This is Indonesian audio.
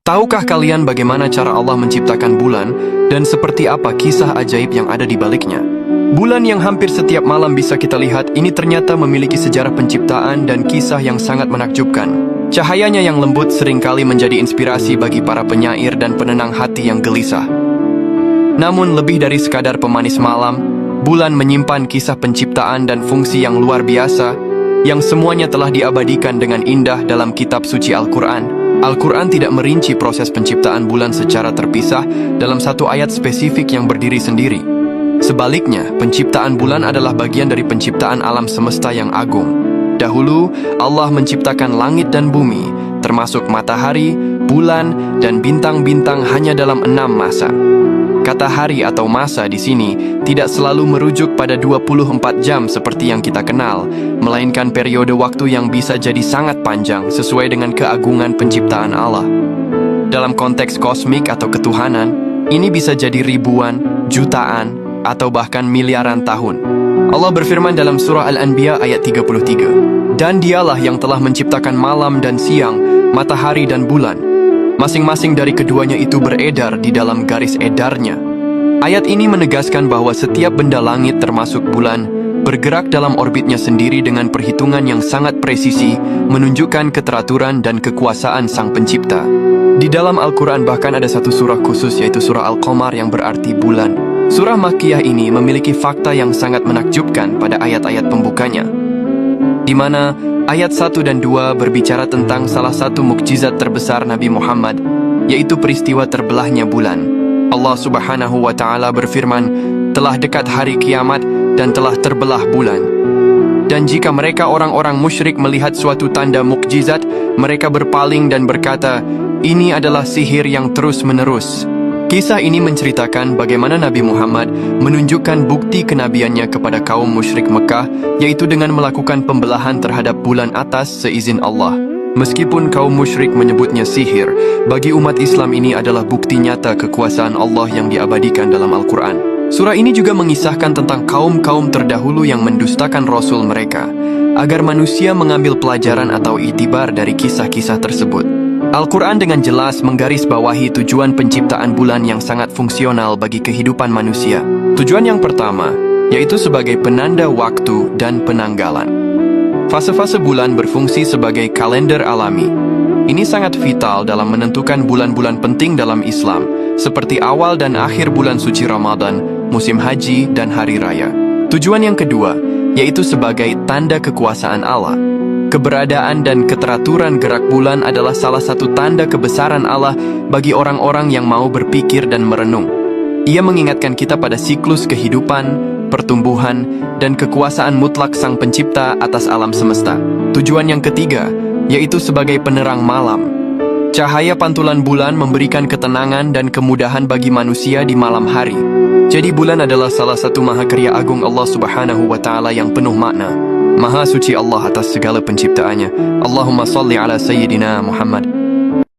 Tahukah kalian bagaimana cara Allah menciptakan bulan dan seperti apa kisah ajaib yang ada di baliknya? Bulan yang hampir setiap malam bisa kita lihat ini ternyata memiliki sejarah penciptaan dan kisah yang sangat menakjubkan. Cahayanya yang lembut seringkali menjadi inspirasi bagi para penyair dan penenang hati yang gelisah. Namun lebih dari sekadar pemanis malam, bulan menyimpan kisah penciptaan dan fungsi yang luar biasa, yang semuanya telah diabadikan dengan indah dalam kitab suci Al-Quran. Al-Quran tidak merinci proses penciptaan bulan secara terpisah dalam satu ayat spesifik yang berdiri sendiri. Sebaliknya, penciptaan bulan adalah bagian dari penciptaan alam semesta yang agung. Dahulu, Allah menciptakan langit dan bumi, termasuk matahari, bulan, dan bintang-bintang hanya dalam 6 masa. Kata hari atau masa di sini tidak selalu merujuk pada 24 jam seperti yang kita kenal, melainkan periode waktu yang bisa jadi sangat panjang sesuai dengan keagungan penciptaan Allah. Dalam konteks kosmik atau ketuhanan, ini bisa jadi ribuan, jutaan, atau bahkan miliaran tahun. Allah berfirman dalam surah Al-Anbiya ayat 33, "Dan dialah yang telah menciptakan malam dan siang, matahari dan bulan. Masing-masing dari keduanya itu beredar di dalam garis edarnya." Ayat ini menegaskan bahwa setiap benda langit termasuk bulan bergerak dalam orbitnya sendiri dengan perhitungan yang sangat presisi, menunjukkan keteraturan dan kekuasaan Sang Pencipta. Di dalam Al-Quran bahkan ada satu surah khusus yaitu surah Al-Qamar yang berarti bulan. Surah Makkiyah ini memiliki fakta yang sangat menakjubkan pada ayat-ayat pembukanya, di mana ayat 1 dan 2 berbicara tentang salah satu mukjizat terbesar Nabi Muhammad, yaitu peristiwa terbelahnya bulan. Allah Subhanahu wa Ta'ala berfirman, "Telah dekat hari kiamat dan telah terbelah bulan. Dan jika mereka orang-orang musyrik melihat suatu tanda mukjizat, mereka berpaling dan berkata, 'Ini adalah sihir yang terus-menerus.'" Kisah ini menceritakan bagaimana Nabi Muhammad menunjukkan bukti kenabiannya kepada kaum musyrik Mekah, yaitu dengan melakukan pembelahan terhadap bulan atas seizin Allah. Meskipun kaum musyrik menyebutnya sihir, bagi umat Islam ini adalah bukti nyata kekuasaan Allah yang diabadikan dalam Al-Quran. Surah ini juga mengisahkan tentang kaum-kaum terdahulu yang mendustakan Rasul mereka, agar manusia mengambil pelajaran atau iktibar dari kisah-kisah tersebut. Al-Quran dengan jelas menggarisbawahi tujuan penciptaan bulan yang sangat fungsional bagi kehidupan manusia. Tujuan yang pertama, yaitu sebagai penanda waktu dan penanggalan. Fase-fase bulan berfungsi sebagai kalender alami. Ini sangat vital dalam menentukan bulan-bulan penting dalam Islam, seperti awal dan akhir bulan suci Ramadan, musim haji, dan hari raya. Tujuan yang kedua, yaitu sebagai tanda kekuasaan Allah. Keberadaan dan keteraturan gerak bulan adalah salah satu tanda kebesaran Allah bagi orang-orang yang mau berpikir dan merenung. Ia mengingatkan kita pada siklus kehidupan, pertumbuhan, dan kekuasaan mutlak Sang Pencipta atas alam semesta. Tujuan yang ketiga, yaitu sebagai penerang malam. Cahaya pantulan bulan memberikan ketenangan dan kemudahan bagi manusia di malam hari. Jadi bulan adalah salah satu mahakarya agung Allah Subhanahu wa Ta'ala yang penuh makna. Maha suci Allah atas segala penciptaannya. Allahumma salli ala Sayyidina Muhammad.